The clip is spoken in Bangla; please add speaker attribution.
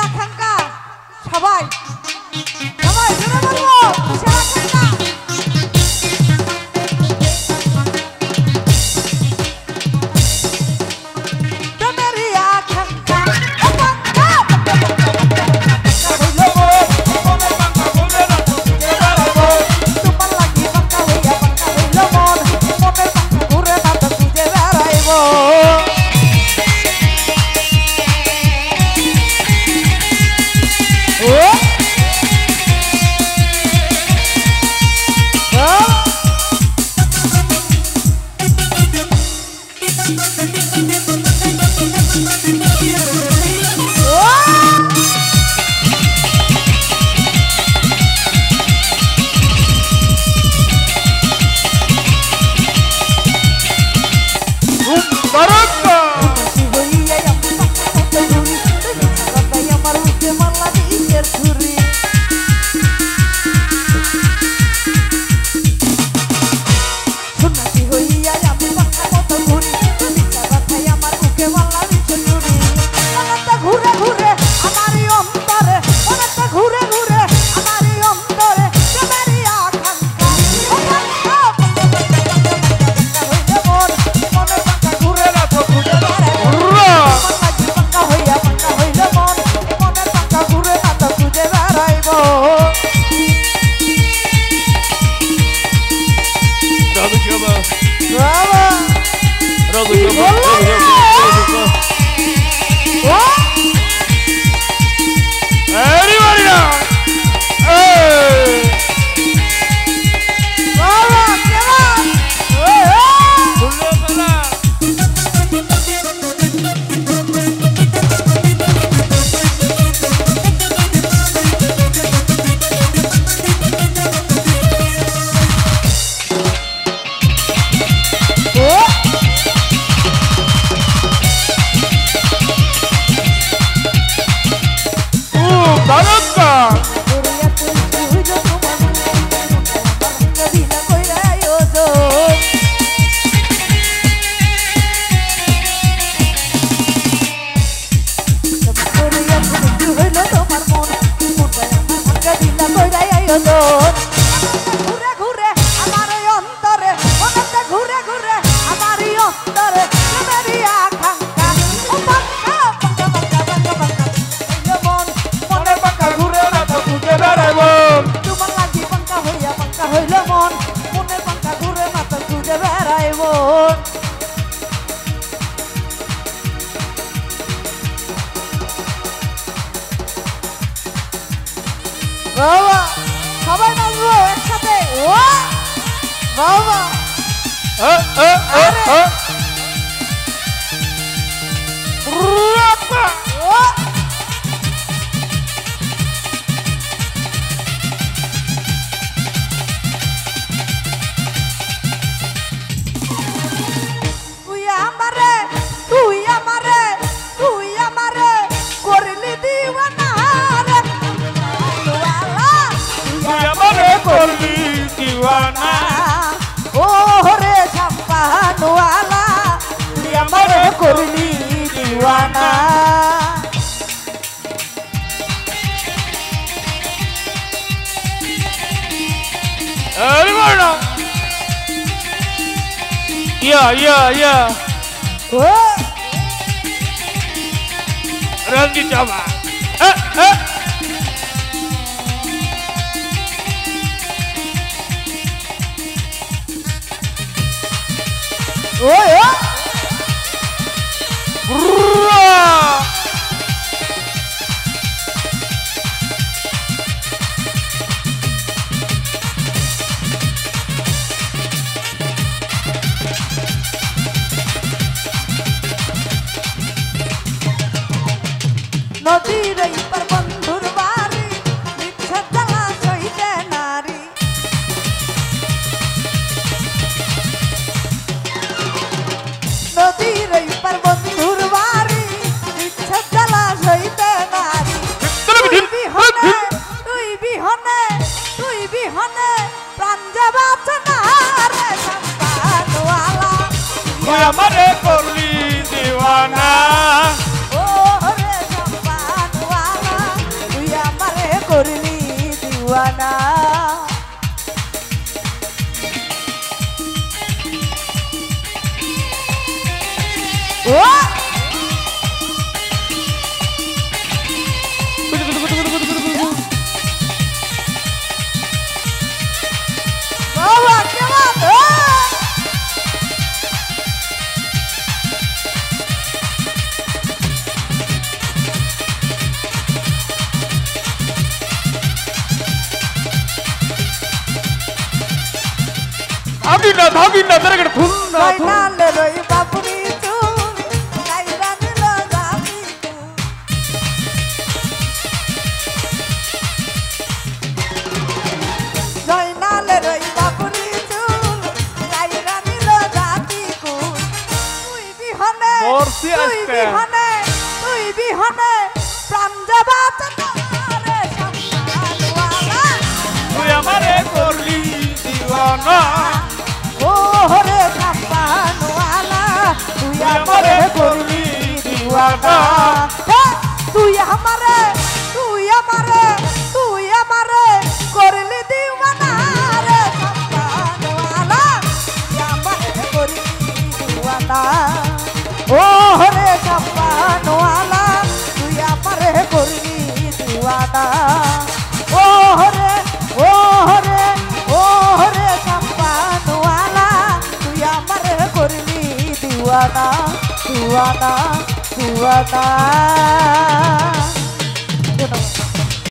Speaker 1: আকাঙ্ক্ষা সবাই সবাই জোরে বলবো কিসের আকাঙ্ক্ষা বাবা সবাই নাচবো একসাথে বাবা করলি দিওয়ানা
Speaker 2: Randy Java.
Speaker 1: নদী করলি দিওয়ানা ও বাবা কেমন
Speaker 2: धागिना तेरे फुल्ला
Speaker 1: নালে রই বাপুরি চুল গাইরা দিল জাতি জয় নালে রই বাপুরি চুল গাইরা দিল জাতি কুল তুই বিহনে
Speaker 2: মরছি আজকে।
Speaker 1: তুই বিহনে প্রাণ যাবা চলে সম্মানওয়ালা
Speaker 2: তুই আমারে করলি দিওয়ানা
Speaker 1: ওরে সম্মানওয়ালা তুই আমারে করলি দিওয়ানা তুই আমারে করলি দিওয়ানা রে সম্মানওয়ালা তুই আমারে করলি দিওয়ানা ওরে সম্মানওয়ালা তুই আমারে করলি দিওয়ানা ওরে সম্মানওয়ালা তুই আমারে করলি দিওয়ানা দিওয়ানা দিওয়ানা